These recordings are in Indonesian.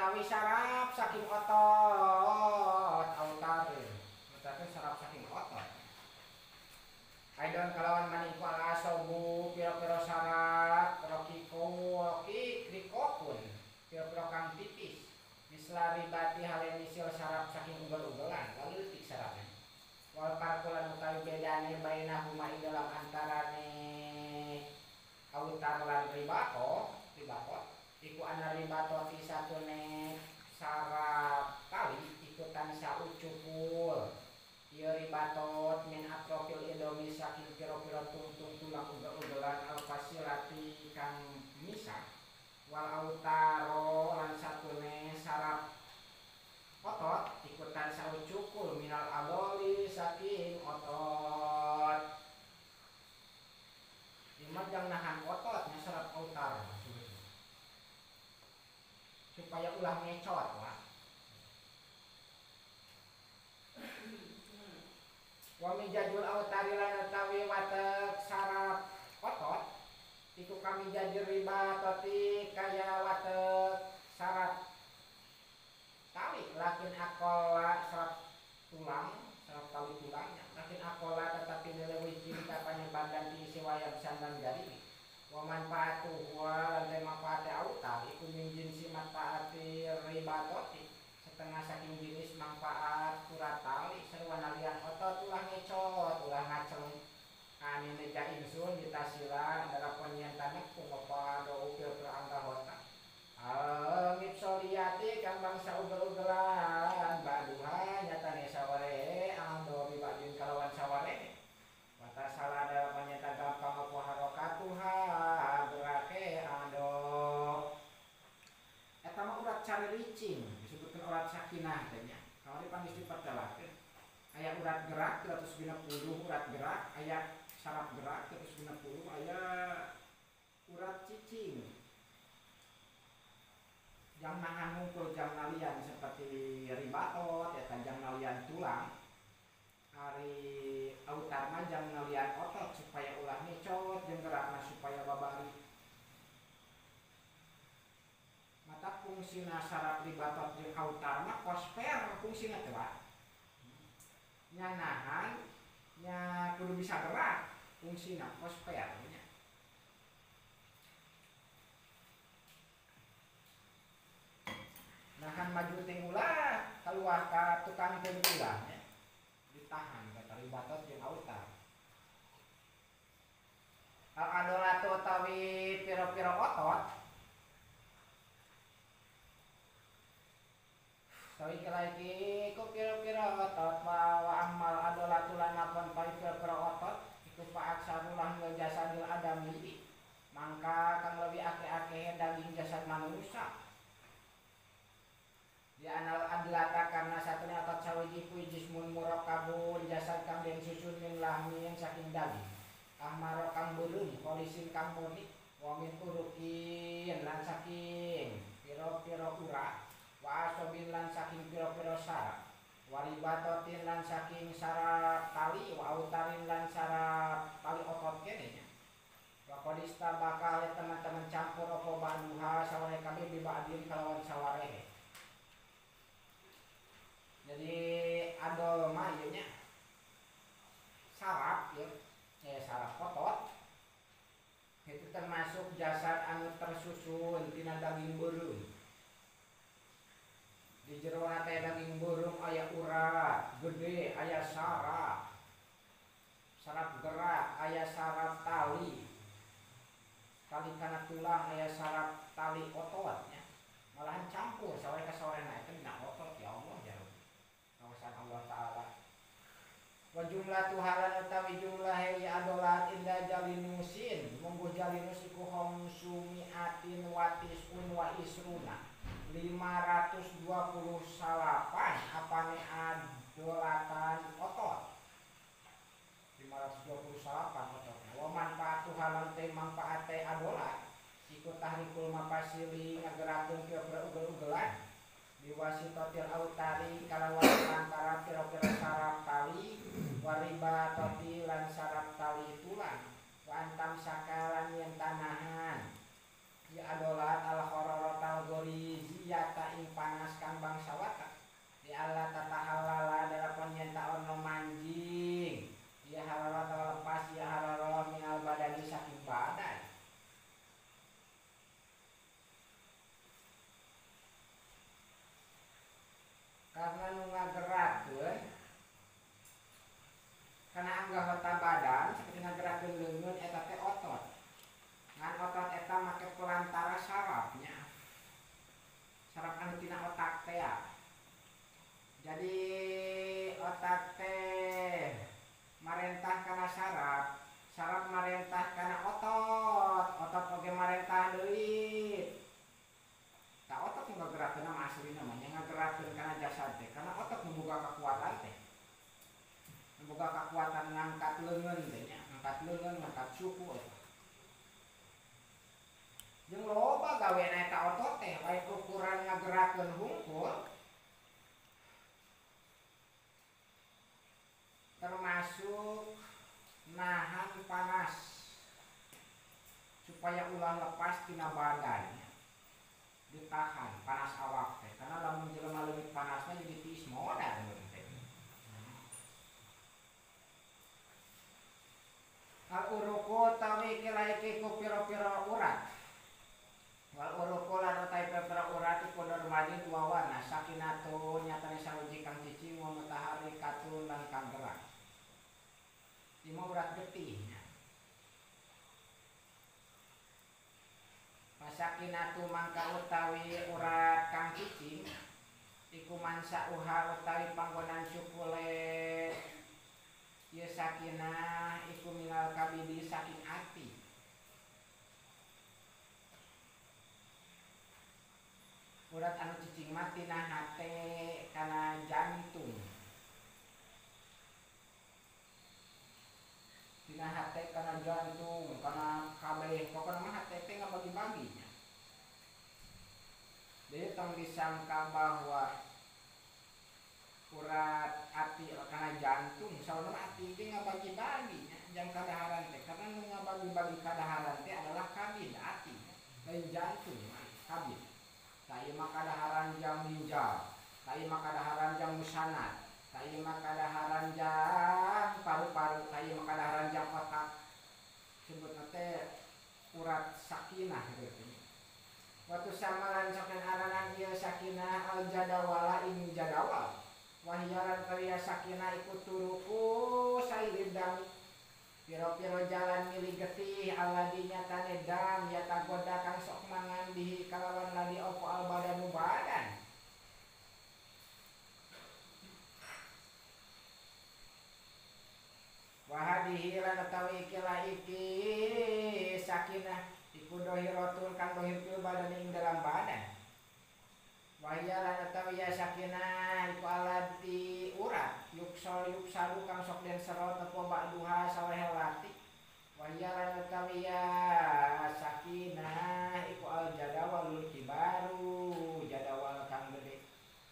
utawi saraf saking otot autar mutakan saraf saking otot aidon kalawan maniku ala sobu pira-pira saraf krikokun pira-pira kang tipis misla ribati hale misil saraf saking ugel-ugelan lalu letik sarafnya wal parkulan utawi bedane bainahuma ing dalam antarane autar lan ribato iku ana ribato ti satune saraf kali ikutan saucukul ieu ribatot min atrofil indomi saking pira-pira tungtung tulang ugel-ugelan alfasilati kang misah wal autaro lan satune saraf otot ikutan saucukul minal adoli saking otot imajang nahan ototnya saraf autar supaya ulah ngecot wah. Wa mijajul autari lan utawi watek saraf otot iku kami jadi ribatoti kaya watek saraf tali lakin akola saraf tali tulangnya lakin akola tetapi nilai cinta panyebadan diisi wayang sandan jari wa manfaatu wa lan manfaate autar iku min jinsi manfaati ribatoti setengah saking jenis manfaat kurat tali sarua nalian otot ulah ngecot ulah ngaceng ane neja insun ditasila adalah penyentannya kumapa do upil perangga hota ngipsoliati kang bangsa ugel-ugelan baduha nyatane saware ando bibadin kalawan saware mata salah dalam nyata gampang apa harokatuha berake ando eta mah urat cari ricing disebutkan urat sakinah tanya kamari pangis dipatelakeun aya urat gerak 360 urat gerak aya saraf gerak 360 aya urat cicing jang nahan ngumpul jang nalian seperti ribatot ya jang nalian tulang hari autar mah jang nalian otot supaya ulah ngecot jeung gerakna supaya babari mata fungsina saraf ribatot jeung autar mah kosper fungsina teh Pak nya nahan nya kudu bisa gerak fungsina kosper nya nahan maju teh ulah keluar ka tukang teh ulahnya ditahan kata ribatot jeung autar al adolatu utawi pira-pira otot sawi lagi ku pira-pira otot wa amal adolatu lan apun pira-pira otot iku fa aksarulah jasadil adami mangka kang leuwih akeh-akeh daging jasad manusia ya anal adlata karena satunya otot sawiji ku jismun murakkabun jasad kang den susun min lahmin saking daging ahmar kang beureum polisin kang murni wa min urukin lan saking pira-pira urat wa asobin lan saking pira-pira saraf wa ribatotin lan saking saraf tali wa autarin lan saraf tali otot kene nya wa qadista bakal teman-teman campur apa baduha saware kabeh bibadin kalawan sawarehe. Jadi adol mah ieu nya saraf ya saraf otot itu termasuk jasad anu tersusun tina daging beureum di jero teh daging beureum aya urat gede aya saraf gerak aya saraf tali kana tulang aya saraf tali ototnya malahan campur saware ka sawarena eta dina otot ya Allah jarum kawasan Allah Ta'ala wa jumlah tuhalan utawi jumlah ya adolat inda jalinusin mungguh jalinus iku homsumiatin watisun wa isruna 528 apane adolatan otot 528 ototnya wa manfaat tuhalan teh manfaat teh adolat iku tahrikul mafasili ngagerakeun pira-pira ugel-ugelan biwasitotil autari kalawan antara pira-pira saraf tali waribatotil lan saraf tali tulang wa antam sakalan yang tanahan ya adolat al khororat al gorizi hijata ing panas kang bangsa watak di Allah tata halala dalapan yenta ono manjing ya halala lepas ya halala minal badani saking badan karena nu ngagerakeun karena anggota badan seperti ngagerakeun leungeun eta teh otot ngan otot eta make pelantara sarafnya saraf anu tina otak teh ya. Jadi otak teh marentah kana saraf saraf marentah kana otot otot oge marentah deui tak otot nu ngagerakeun nama asli namanya ngagerakeun kana jasad teh karena otot membuka kekuatan teh membuka kekuatan ngangkat leungeun teh nya ngangkat leungeun ngangkat suku eta jeung loba gawena eta otot teh lain ukuran ngagerakeun hungkul termasuk nahan panas supaya ulah lepas tina badannya ditahan panas awak teh karena lamun jelema leungit panasna jadi tiis modan teh al uruku tawi kilaiki ku pira-pira urat wal uruku lan utai pira-pira urat iku normadi dua warna sakinatun nyatane saruji kang cicing wa mutaharikatun lan kang gerak lima urat getihnya sakinatu mangka utawi urat kang cicing iku mansa uha utawi panggonan syukule ye sakinah iku minal kabidi saking ati urat anu cicing mati nah hate kana jantung tina hate kana jantung kana kabeh pokona mah hate teh ngabagi-baginya jadi tong disangka bahwa urat ati kana jantung saurna ati teh ngabagi-baginya jang kadaharan teh karena nu ngabagi-bagi kadaharan teh adalah kabid ati lain jantung kabid tai mah kadaharan jang ginjal tai mah kadaharan jang musanad tai mah kadaharan jang paru-paru tai mah kadaharan jang otak sebutna teh urat sakinah gitu. Waktu samalan saking aranan ieu sakinah al jadawala ing jadawal wahyaran kaliya sakinah iku turuku sailid dami piro-piro jalan milih getih aladi nyatane dam yata goda kang sok mangan bihi kalawan ladi opo al badanu badan wahadihi lan utawi ikilah iki sakinah iku dohiratun kang dohir fil badan ing dalam badan wahya lan utawi ya sakinah iku alati urat yuksalu kang sok den serot apa ba'duha saweh lati wahya lan utawi ya sakinah iku al jadawalul kibaru jadawal kang gede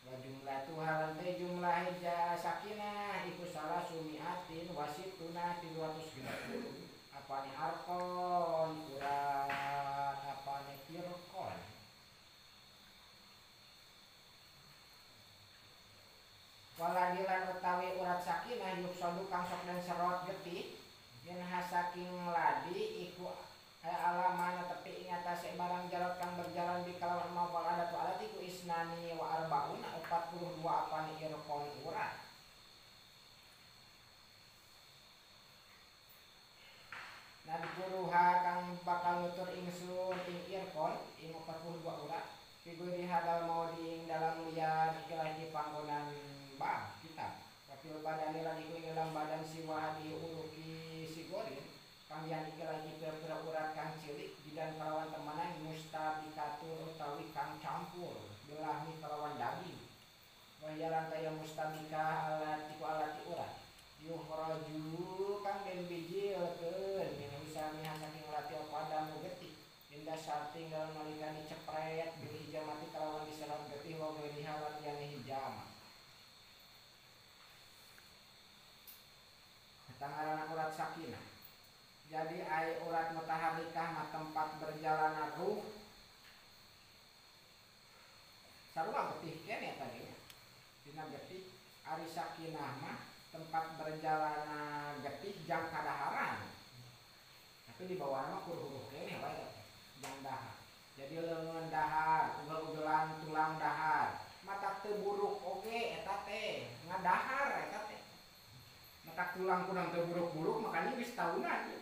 wa jumlah tuhalan teh jumlah ja sakinah iku salah sumiatin wasituna 250 apane arkon urat apane pirkon waladilan utawi urat sakinah yuksalu kang sok den serot getih yen hasaking ladi iku alamana tepi ing atase barang jarot kang berjalan di kalawan mawal adatu alat iku isnani wa arbauna 42 apane irkon urat nadkuruha kang bakal nutur ingsun ing irkon ing 42 urat figuri hadal maudi ing dalam lian ikilah di panggonan bab kitab wakil badani lan iku ing dalam badan si wahadi uruki sigorin kang yang ikilah di pira-pira urat kang cilik bidan kalawan temanan mustabikatur utawi kang campur belahmi kalawan daging wahyalan kaya mustabikah alat iku alati urat yuhraju kang den bijilkeun min usami saking lati padamu getih indah sarting dalam nalikani cepret bil hijamati kalawan diserap getih wa beri halan yang hijama tangaran urat sakinah jadi ai urat mutaharikah mah tempat berjalan ruh sarua getih kene tadi ya. Dina getih ari sakinah mah tempat berjalan getih jang kadaharan. Tapi di bawah mah huruf kene wae jang dahar. Jadi leungeun dahar, ugel-ugelan tulang dahar. Mata teu buruk oge eta teh, ngadahar eta teh. Mata tulang kurang teu buruk-buruk makanya geus tahunan.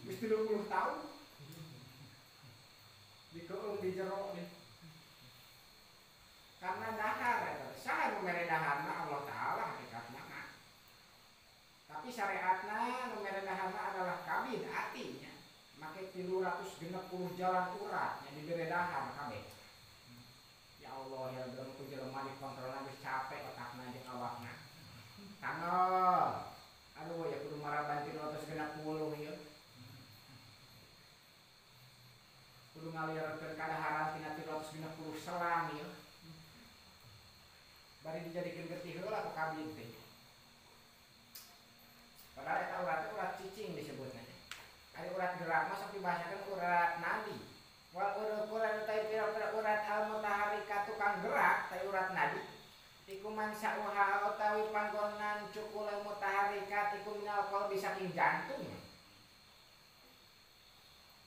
Geus 30 tahun. Dikeung di jero nih. Karena dahar eta. Saha nu mere daharna Allah taala hakikatna mah. Tapi syariatna nu mere daharna adalah kabid artinya. Make 360 jalan urat yang diberi dahar kabeh. Ya Allah ya dalam ku jelema dikontrolna geus capek otakna jeung awakna. Tangol. Aduh ya kudu maraban 360 ieu. Kudu ngalieureun kadaharan tina 360 selang ieu. Bari dijadikeun getih heula ku kabid teh. Padahal eta urat cicing disebutna. Ari urat gerak mah sok dibahasakeun urat nadi. Wal urat teh pira-pira urat al-mutaharrika tukang gerak teh urat nadi. Iku man sa'uha utawi panggonan cukul mutaharrika iku minal qalbi saking jantung.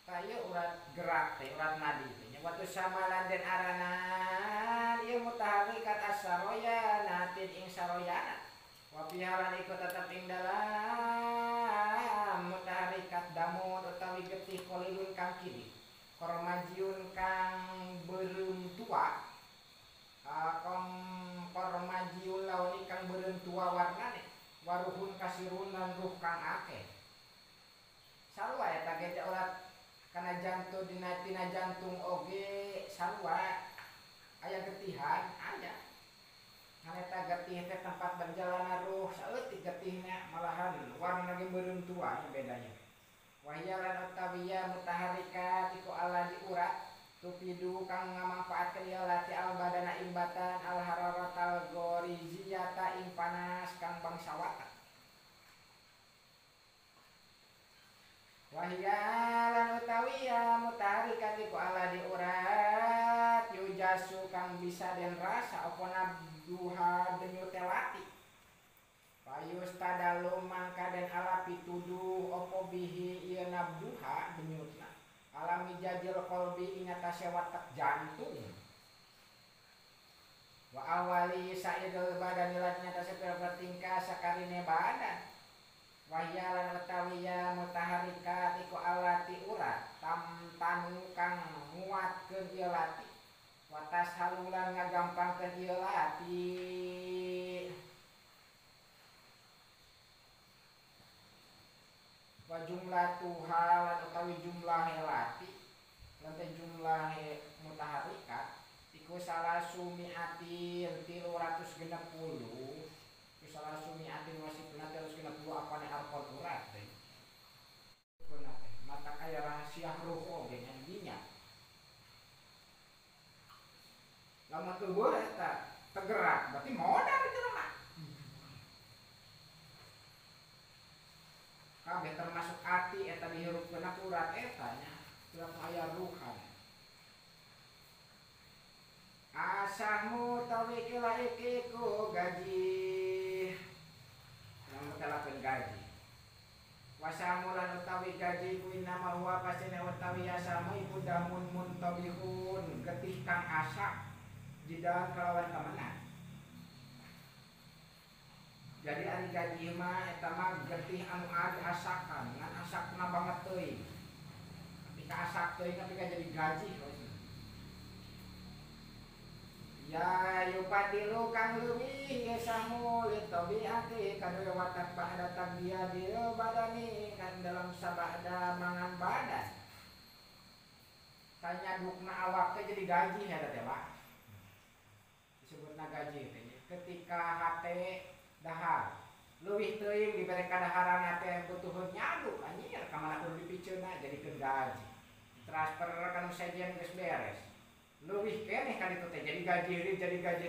Kaya urat gerak teh urat nadi teh. Waktu samalan den aranan ieu mutaharrikat as-saroya natin ing saroyana. Wa pihalan iku tetep ing dalam mutaharrikat damun utawi getih kolilun kang kini. Kormajiun kang beureum tua. Kormajiun launi kang beureum tua warnane. Waruhun kasirun lan ruh kang akeh. Sarua eta ge urat kana jantung tina jantung oge sarua aya getihan aya. Eta getih teh tempat berjalan ruh saeutik getihna malahan warna ge beureum tua bedanya. Wahyalan utawiya mutaharrikat iku ala di urat tupidu kang ngamangpaatkeun ieu lati al badana imbatan al hararatal goriziyata ing panas kang bangsawata. Wahyalan utawiya mutaharrikat iku ala di urat yujasu kang bisa den rasa apa nabduha denyut telati. Payus tadalum mangka den ala pituduh opo bihi ieu nabduha denyutna alami jajil qalbi ing atase watak jantung. Wa awali sa'idul badan lan atase pira-pira tingkah sakarine badan. Wahyalan utawiya mutaharrikat iku alati urat tamtanu kang nguatkeun ieu lati. Watas halulan ngagampangkeun ieu lati. Wa jumlatuha lan utawi jumlah lati lan teh jumlah mutaharrikat iku salasumiatin 360 iku salasumiatin wasitna 360 apane arpon urat teh mata kaya rahasia ruh oge nyanyinya lamun teu beuh eta tegerak berarti modal itu mah. Kabeh termasuk ati eta dihirupkeun urat eta nya urat aya ruhan. Asahmu tawi kila ikiku gaji namun telakeun gaji. Wasamu lan utawi gaji ku nama huwa pasene utawi asamu iku damun muntabihun getih kang asak jidan kelawan kemenang. Jadi ari gaji mah eta mah getih anu ari asakan, ngan asakna banget teuing. Ketika asak teuing ketika jadi gaji. Ya yupadilu kang leuwih yasamu litabiati kadue watak ba'da tabiyadil badani kan dalam sabada mangan badan. Kanyadukna awak teh jadi gaji eta teh Pak. Disebutna gaji teh. Ketika hate dahar leuwih teuing dibere kadaharan teh butuheun nyaduk anjir ka mana kudu dipiceuna jadikeun gaji. Transfer kan sajian geus beres. Leuwih keneh ka ditu teh jadi gaji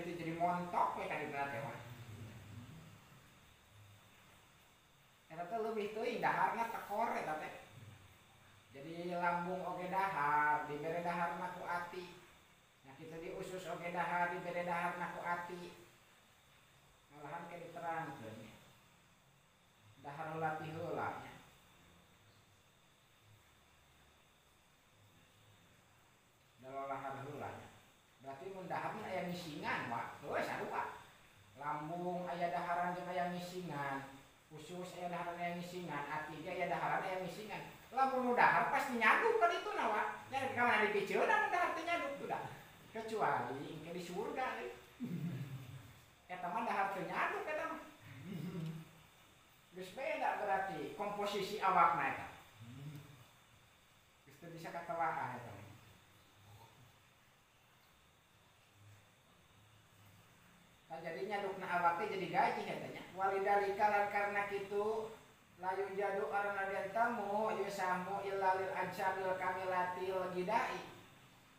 teh jadi montok we ka ditu teh. Eta teh leuwih teuing daharna tekor eta teh. Jadi lambung oge dahar, dibere daharna ku ati. Nah kitu diusus oge dahar dibere daharna ku ati malahan ke diterangkeun dahar heula ti heula nya dalolahar heula nya berarti mun dahar aya misingan wa heuh sarua lambung aya daharan jeung aya misingan usus aya daharan aya misingan ati ge aya daharan aya misingan lamun nu dahar pasti nyaduk ka ditu na wa nya kamana dipiceun mun dahar teh nyaduk tuh dah kecuali engke di surga eta mah dahar teu nyaduk eta mah geus beda berarti komposisi awakna eta geus teu bisa katelaah eta jadi nyadukna awak teh jadi gaji katanya walidalika lan karena kitu layu jadu arana den tamu yusamu illalil ajsabil kamilatil gidai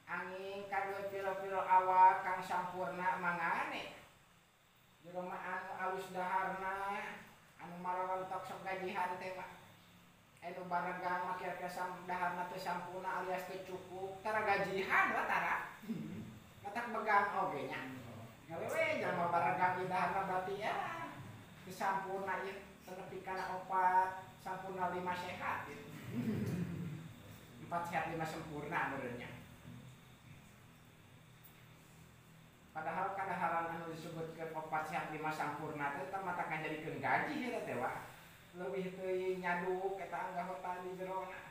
angin kangge piro-piro awak kang sampurna mangane jelema anu alus daharna anu marorontok sok gajihan teh mah anu baragang mah kira-kira daharna teu sampurna alias teu cukup tara gajihan lah tara matak begang oge nya gawewe jelema baragang di daharna berarti ya teu sampurna ieu teu nepi kana 4 sampurna 5 sehat gitu. 4 sehat 5 sempurna benernya padahal kadaharan anu disebutkeun 4 sehat 5 sampurna teh teh mata kanjadikeun gaji eta teh wa leuwih teuing nyaduk eta anggota di jerona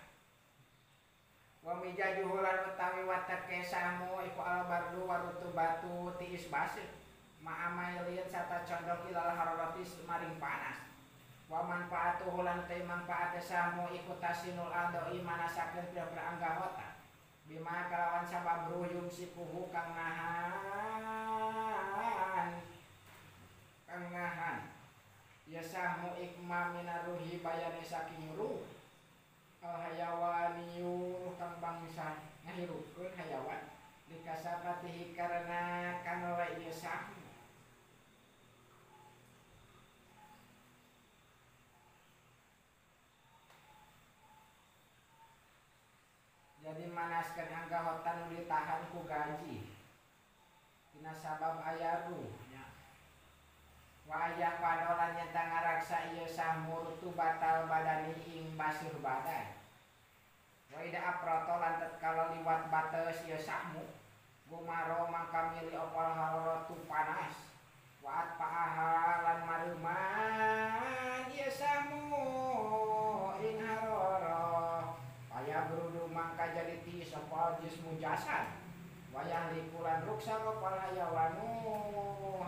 wa mijajuhu lan utawi watak kesamu iku albardu warutu batu tiis basih ma'amailin sata condok ilal hararati maring panas wa manfaatuhu lan teu manfaat samu iku tasinul adoi manasakeun pira-pira anggota bima kalawan sabab ruyum sipuhu kang nahan yasamu ikma minaruhi bayani saking ruh hayawaniyu kang bangsa ngahirupkeun hayawan dikasabatihi karena kanola ieu sahu jadi manaskeun anggota nu ditahan ku gaji dina sabab aya ruh wa aya padolan nyata ngaraksa ieu sahu rutu batal badani ing basuh badan wa ida aproto lan tatkala liwat bateus ieu samu gumaro mangka mili opal hararatu panas wa atpaaha lan mareuman ieu samu ing harara aya berudu mangka jadi tiis opal jismu jasad wayang likulan ruksa opal hayawanu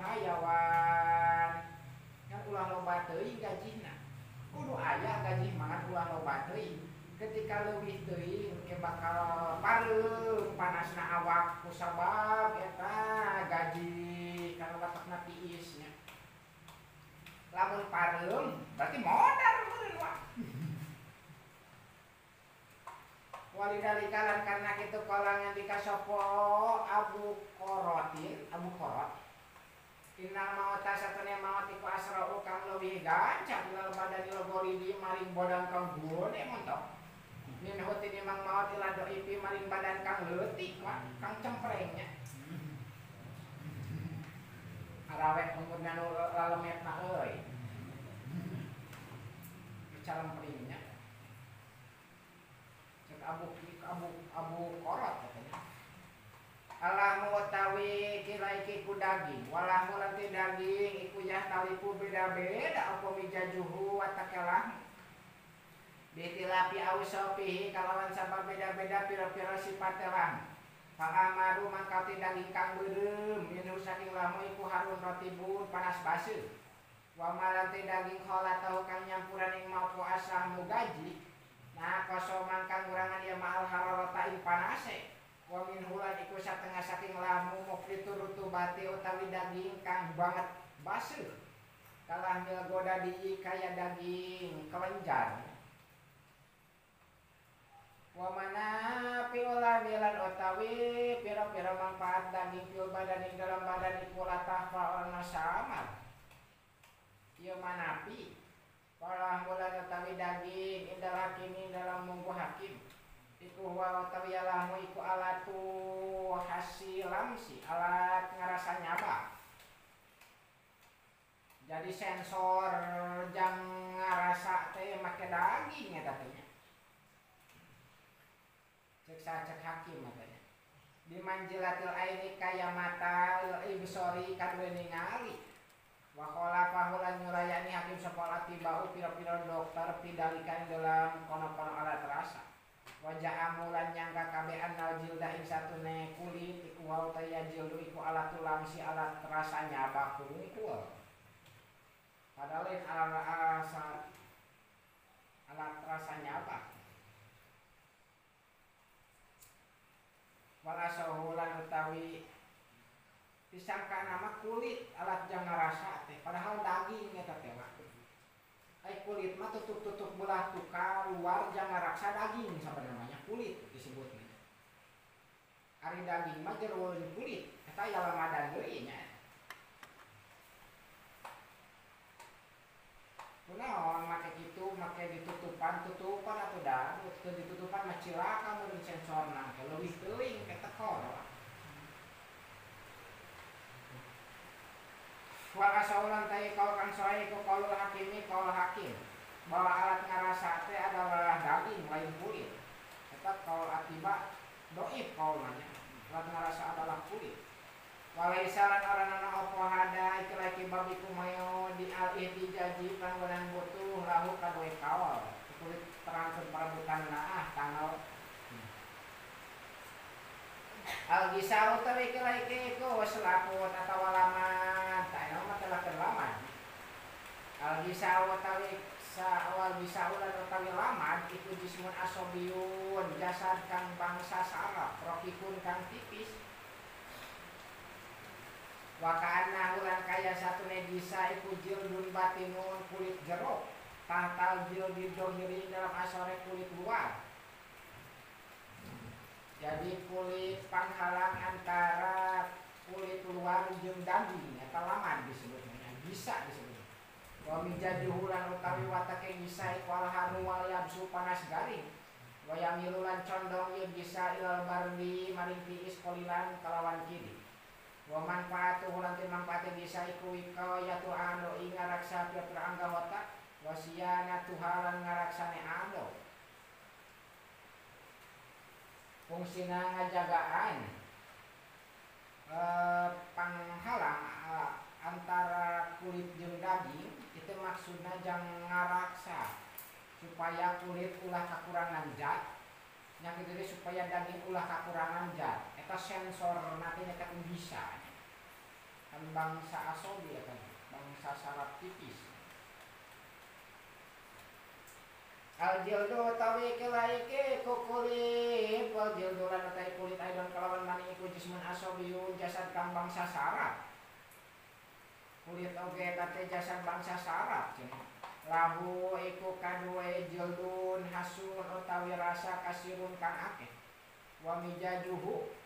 hayawan kan ulah loba teuing gajina kudu aya gaji mah ulah loba teuing ketika leuwih teuing ke bakal pareum panasna awak ku sabab eta gaji kana watakna tiis nya lamun pareum berarti modal meureun wa walidalika lan karena kitu kalangan dikasopo Abu Korot Inna mauta satune maut iku asra'u kang leuwih gancang lal badani logoridi maring badan kang gede montok. Min hoti di mang maut ila doipi maring badan kang leutik kang cemprengnya. Arawek umurna nu lalemetna euy. Calempringnya. Cek Abu Korot katanya. Alahu utawi kilaiki ku daging walahu lanti daging iku yah talipu beda-beda apa mijajuhu watakelah bitilapi ausopihi kalawan sabab beda-beda pira-pira sifatelah pahamadu mangkati daging kang beureum minhu saking lamu iku harun rotibun panas baseuh wa malanti daging khola tahu kang nyampuran ing maupu asahmu gaji nah kosoman kang urangan ya ma'al hararata ing panase wa min hulan iku satengah saking lamu mukritu rutubati utawi daging kang banget baseuh kalah mil goda di kaya daging kelenjar wa mana piola milan utawi pira-pira manfaat daging pil badan ing dalam badan iku latahfa ana samar ieu manapi kalah bulan utawi daging indal hakim dalam munggu hakim Iku wa utawi lamu iku alatu hasilamsi, alat ngarasa nyaba. Jadi sensor jang ngarasa teh make daging eta teh. Cek hakim katanya. Di manjilatil aini kaya mata ibsori kadue ningali. Wa qala fahulan nyurayani hakim sekolah tibau pira-pira dokter pidalikan dalam kono-kono alat rasa. Wajah amulan nyangka kabeh annal jilda ing satune kulit iku wa taya jildu iku alatul lamsi alat rasa nyaba kungkul. Padahal alat rasa nyaba. Wala sahulan utawi disangka nama kulit alat jang ngarasa teh padahal daging eta teh mah. Ai kulit mah tutup-tutup belah tuka luar jang ngaraksa daging sabenerna kulit disebutna. Ari daging mah jero kulit eta aya lamadan deui nya. Kunaon make kitu make ditutupan atuh da teu ditutupan mah cilaka mun sensorna leuwih teuing eta kor. Wa kasaulan tai kaul kang soe iku kaul hakimi kaul hakim bahwa alat ngarasa teh adalah daging lain kulit. Eta kaul atiba doib kaulnya. Alat ngarasa adalah kulit. Walaisa lan aranana apa hada iki laki babiku mayo di al-ihtijaji panggonan butuh lahu kadue kaul. Kulit terangkeun parabutanna tanggal al-gisau utawi iki iku wis laput atawa laman ta eno mah telah laman. Al-gisau utawi sawal gisau lan utawi laman iku jismun asobiyun jasad kang bangsa saraf rokikun kang tipis. Wa kana ulang kaya satune gisa iku jildun batinun kulit jero tahtal jildi dohiri dalam asore kulit luar. Jadi kulit panghalang antara kulit luar jeung daging eta laman disebutnya bisa disebut. Wa mijajuhu lan utawi watake gisa iku alharu wal yabsu panas garing. Wa yamilulan condong ieu gisa ilal bardi maring tiis kolilan kalawan kiri. Wa manfaatuhu lan manfaate gisa iku wikayatu ando ing ngaraksa pira-pira anggota wa siyanatu halan ngaraksane ando. Fungsina ngajagaan panghalang antara kulit jeung daging itu maksudna jang ngaraksa supaya kulit ulah kakurangan zat nya kitu supaya daging ulah kakurangan zat eta sensor nanti eta bisa kan bangsa asobi eta bangsa saraf tipis. Al-jildu utawi kelaike kukulit wal jildu lan utawi kulit aidon kalawan maning iku jismun asobiyun jasad kang bangsa saraf. Kulit oge tate jasad bangsa saraf cenah. Lahu iku kadue jildun hasun utawi rasa kasirun kang akeh. Wa mijajuhu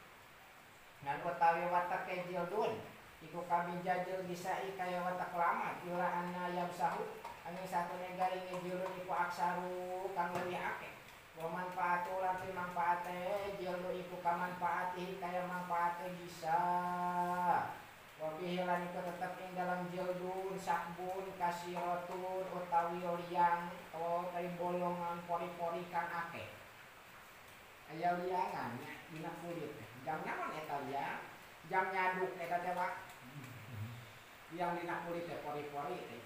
lan utawi watake jildun iku kabijajil bisai kaya watak lama ila anna yabsahu angin satune garing jilun iku aksaru kang leuwih akeh. Wa manfaatu lan manfaate jilun iku kamanfaati kaya manfaate bisa. Wa bihi lan iku tetep ing dalam jildun sakbun kasiratun utawi liang utawi bolongan pori-pori kang akeh. Aya liangan dina kulit. Jam naon eta liang? Jam nyaduk eta teh Pak. Yang dina kulit teh pori-pori teh.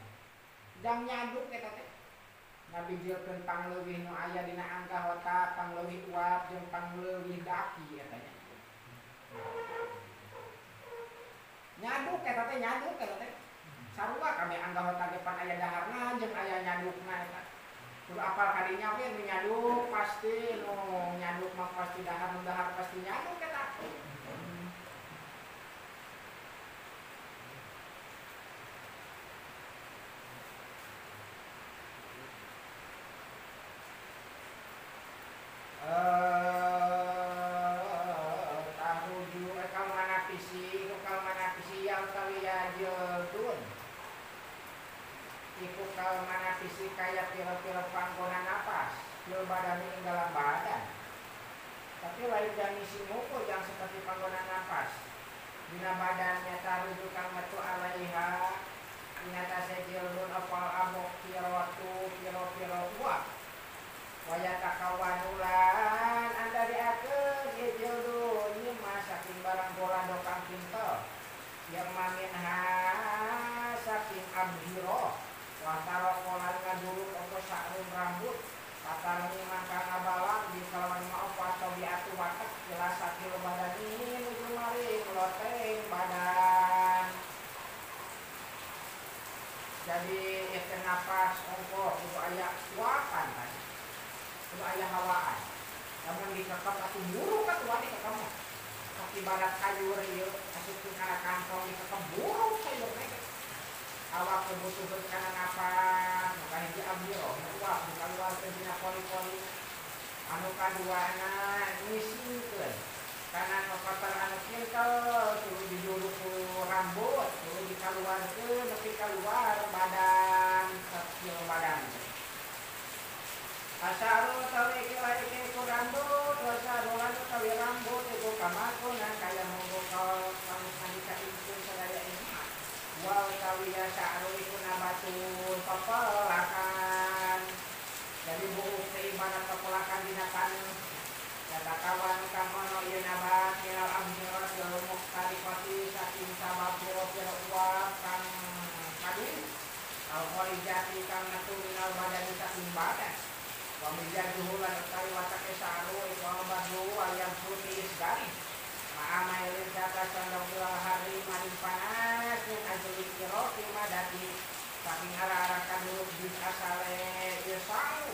Jam nyaduk eta teh ngabijilkeun pangleuwih nu aya dina anggota pangleuwih uap jeung pangleuwih daki eta nya. Nyaduk eta teh sarua kami anggota depan aya daharna jeung aya nyadukna eta. Kudu apal kadinya we nu nyaduk pasti nu nyaduk mah pasti dahar nu dahar pasti nyaduk eta. Iku kalmana fisik kaya pira-pira panggonan napas fil badani ing dalam badan. Tapi lain yang isi muku yang seperti panggonan nafas. Dina badannya tarujukan metu alaiha. Inata sejilun opal amok piratu piro tua. Wayatakawanulan anda diakeun sejilun nyima saking barang bola dokang kintel. Yang maminha saking abhiro. Wataro kolan ngaduluk opo sakrun rambut. Patarni mangka ngabalang di kalawan maaf atau di atu watak jelas sakil badan ini menuju mari meloteng badan. Jadi itu nafas ongkor itu ayah suapan kan, itu ayah hawaan. Namun dikekep atau buruk atau wadi kekep kaki barat kayu riu asup kana kantong dikekep buruk sayur mereka. Awak kebutuhan karena nafas maka hiji abiro uap bukan luar dina poli-poli anu kaduana ngisingkeun karena kotor anu kintel tuluy dijuluk ku rambut tuluy dikaluarkeun nepi kaluar badan kecil badan asaru tawi kilaike ku rambut wasaru lan tawi rambut iku kamakuna kaya monggo kamu sandika ingsun sadaya ini wal kawiya sa'ru iku nabatun pepelakan. Jadi buuk seibarat pepelakan dinakan kata kawan kamono ieu nabat minal amhirat wal muqtarifati saking sabab pira-pira uap kang kadung al khorijati kang natu minal badani saking badan wa mijaduhu lan utawi watake sa'ru iku badu ayam putih isgari ma'amailin data condong bulan hari maring panas yang ajli kiro kimadati saking arah-arahkan dulu bis asale yesau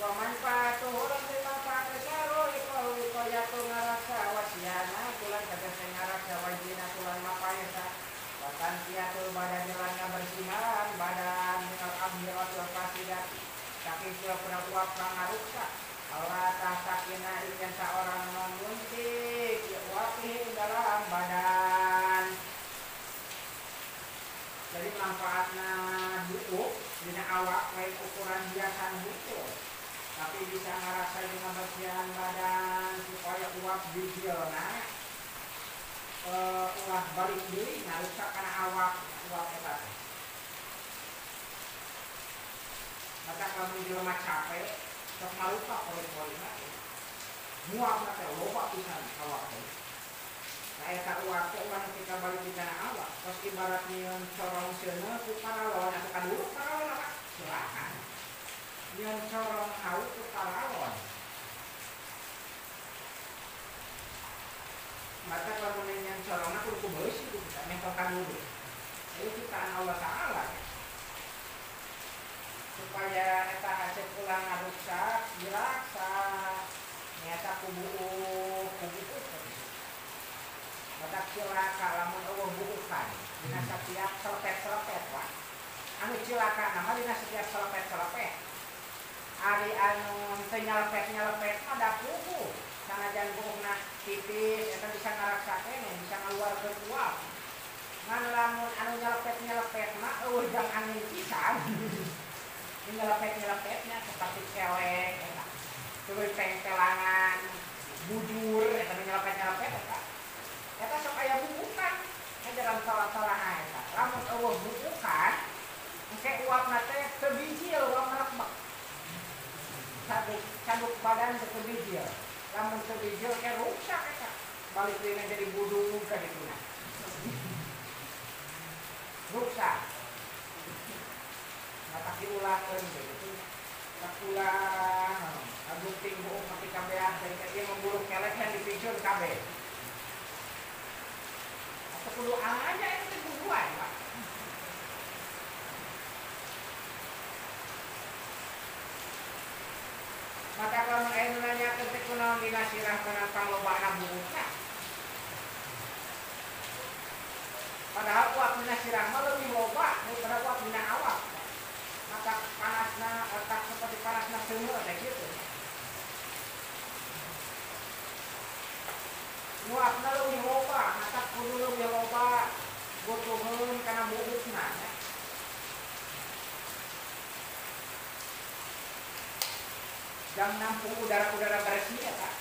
wa manfaatuhu lan manfaat saru iko yatu ngarasa wasiana tulan kagase ngarasa wajina tulan mapayasa wa tantiatul badan lan ngabersihan badan minal amhirat wal fasidati saking pura-pura uap kang ngaruksa Allah tasakina ikan seorang menguntik wapih dalam badan. Jadi manfaatnya buku dina awak lain ukuran biasa buku, tapi bisa ngerasain kebersihan badan supaya uap bijilna ulah balik deui ngarusak kana awak uap eta. Maka kamu jelema capek sok malupa poli-poli nake muak nake loba pisan awak teh nah eta uap teh ulah ketika balik di kana awak tos ibarat nyeun corong seuneu ku paralon atuh kadulu paralon apa silakan nyeun corong haut ku paralon maka kalau nyeun corongna kudu beus itu bisa mengko kadulu itu ciptaan Allah Taala supaya eta hasil ulang ngaruksak dilaksa nyata kubu batak cilaka lamun eueuh buukan dina setiap selepet wah anu cilaka nama dina setiap selepet ari anu teu nyalepet mah da kubu sanajan buukna tipis eta bisa ngaraksa keneh bisa ngaluarkeun uap ngan lamun anu nyalepet mah eueuh jang angin pisan nyelepetnya seperti cewek terus pengpelangan bujur eta nyelepet eta sok aya bubukan ajaran salah-salah eta lamun eueuh bubukan engke uapna teh teu bijil uapna rebek canduk badan teu bijil lamun teu bijil ke rusak eta balik deui jadi budung ka dituna rusak tapi ulahkeun begitu tak ulah aduh tinggu mati kabehan dari dia memburu kelek yang dipisun kabeh atau kudu aja itu buruan Pak maka kalau anu nanya ketik kunaon dina sirah kana panglobana burukna padahal uap dina sirah mah leuwih loba daripada uap dina awak maka panasna tak seperti panasna seumur ada gitu nguapna leuwih loba maka kudu leuwih loba butuheun kana buukna jam nampung udara bersih ya Pak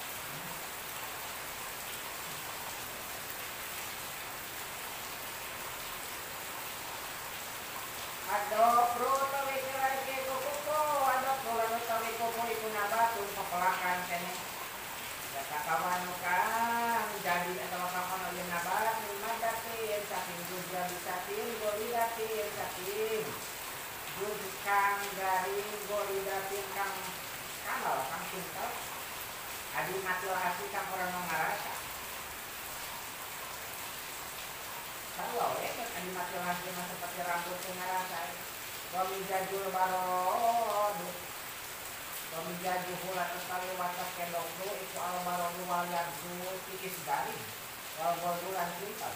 adok ro tawi kirai ke kuko adok ro lan tawi kuko iku nabatu pepelakan kene ya kakawan kang jadi atau kapan oleh nabat madatin saking juga bisatin golidatin saking kang garing golidatin kang kanal kang pintar adi matil hati kang orang ngarasa kalau ya kan adi matil hati seperti rambut ngarasa kami jajul barod kami jajul hulat sekali watak kedokro itu al barod walian su tikis garing wal bulan pintar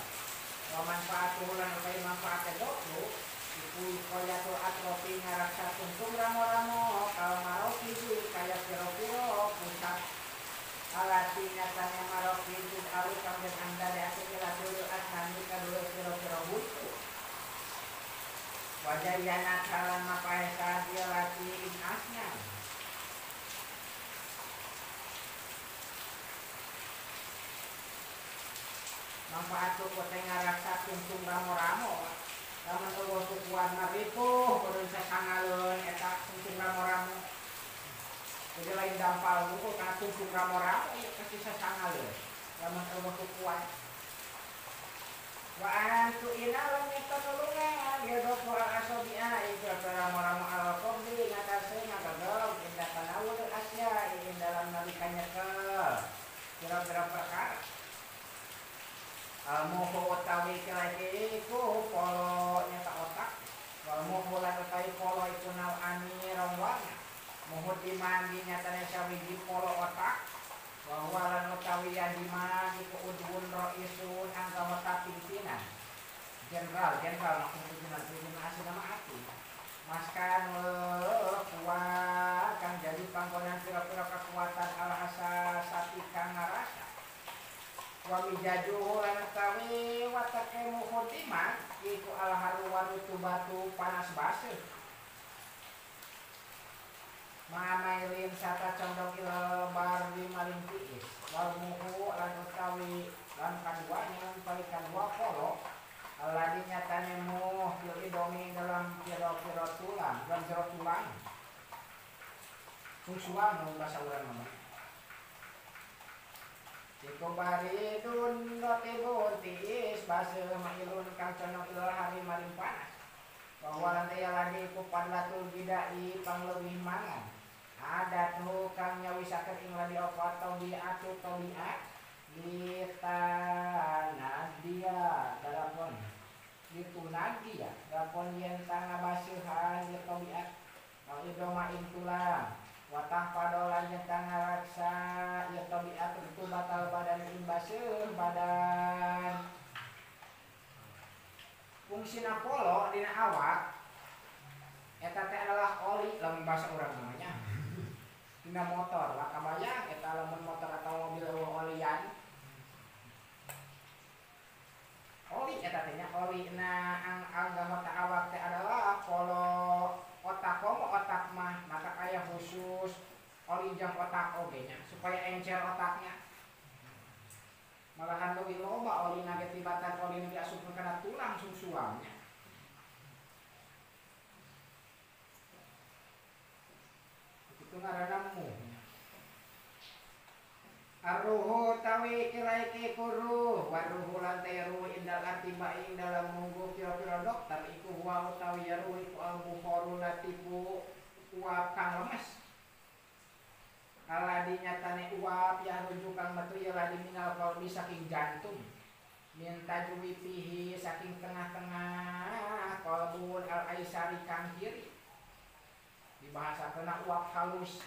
manfaat hulan kay manfaat kedokro iku koyatul atrofi ngaraksa tungtung ramo-ramo kalau marau kidu kaya piro-piro pusat alati nyatanya marau kidu alu kamben anda de aku kilatul asani kadul piro-piro butu wajah yana kalan mapaesa dia lati asnya manfaat tu kote ngaraksa tungtung ramo-ramo lamun eueuh tukuan maripuh kudu sasangalun eta tungtung ramo-ramo. Jadi lain dampal buku kana tungtung ramo-ramo ya kasih sasangalun. Lamun eueuh tukuan. Wa antu ina lam yatanulungan ya doku al-asobi'a itu ramo-ramo al-qabli ngatasi ngagagam indah tanawul asya in dalam nalikanya ke kira-kira perkara. Moho utawi kilai iku polo nyata otak moho lan utawi polo iku nawani rongwana moho dimandi nyatanya sawiji polo otak bahwa lan utawi yang dimandi iku udhun ro'isun anggota pimpinan jenderal maksudnya pimpinan asli nama hati maskan kuat kang jadi panggonan pira-pira kekuatan al-asa sati kang ngarasa wami jadu lan tawi watake mukhtimah iku alharu warutu batu panas baseuh mamailin sata condong ilal bardi maling tiis wal muhu lan utawi lan kadua yang paling kadua polo aladi nyatane muh fil idomi dalam piro-piro tulang dan jero tulang fungsuan bahasa urang namanya Iko baridun notibun tiis baseuh mailun kang condong ilal hari maring panas bahwa lantai ladi iku padlatul bidai pangleuwih mangan ada tuh kang nyawisakeun ing ladi opat tabiatu tabiat litanadia dalapon litunadia dalapon yen tanga baseuhan di tabiat kang idoma ing tulang watah padolan yang tangga raksa ya tabiat itu batal badan imbaseuh badan fungsina polo dina awak eta teh adalah oli lamun bahasa urang namanya dina motor lah kabayang eta lamun motor atau mobil olian oli eta teh nya oli na anggota awak teh adalah polo otak otak mah maka kaya khusus oli jang otak oge nya supaya encer otaknya malahan leuwih loba oli na tibatan oli nu diasupkeun kana tulang sungsuamnya itu ngaranna muh arruhu tawi kirai kuruh waruhu lantai ruh indal arti baing dalam munggu pira-pira dokter iku huwa utawi ruh iku al-bukhoru latifu uap kang lemes aladi nyatane uap ya rujuk kang metu ya ladi minal qalbi saking jantung minta juwi pihi saking tengah-tengah qalbun al-aisari kang kiri dibahasakeun uap halus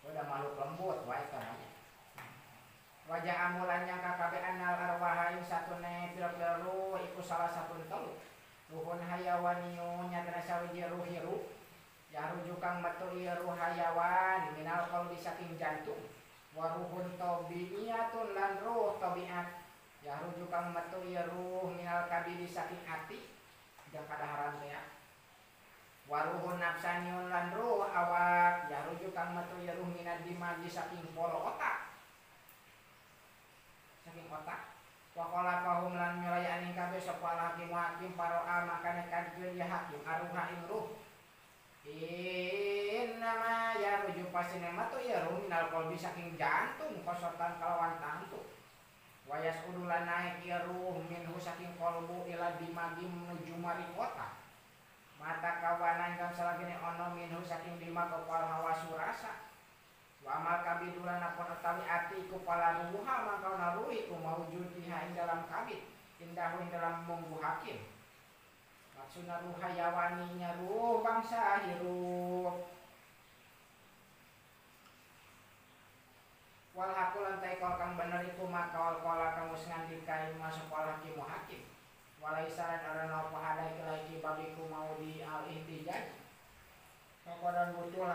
udah makhluk lembut wae namanya wajah amulan yang kakabe anal arwah yang satu ne pira-pira ruh iku salah satu telu ruhun hayawaniun nyatana sawiji ruh hirup ya rujukang metu ieu ruh hayawan minal qalbi saking jantung wa ruhun tabi'iyatun lan ruh tabiat ya rujukang metu ieu ruh minal kabidi saking ati jeung kadaharan teh wa ruhun nafsaniun lan ruh awak ya rujukang metu ieu ruh minad dimaji saking polo otak saking otak Wakola kahum lan nyulayani kabeh sapa hakim paroa makane kadkeun ya hakim aruha ing ruh. Innama ya rujuk pasine matu ya ruh minal qalbi saking jantung kosotan kalawan tantu. Wayas udulan naik ya ruh minhu saking kolbu ila dimagi menuju marikota. Mata kawanan kang salagene ono minhu saking lima kepal hawa surasa. Wa amal kabidulan apun utawi ati iku pala ruha mangkau naruhi ku mawujudiha ing dalam kabid indahu ing dalam munggu hakim. Maksudna ruha yawaninya ruh bangsa hirup. Wal hakul lantai kol kang bener iku makawal kola kang wis ngandikai masuk hakim hakim. Walaisaran arana apa hadai kelaiki bagiku mau di al ihtijaj. Kakodan butuh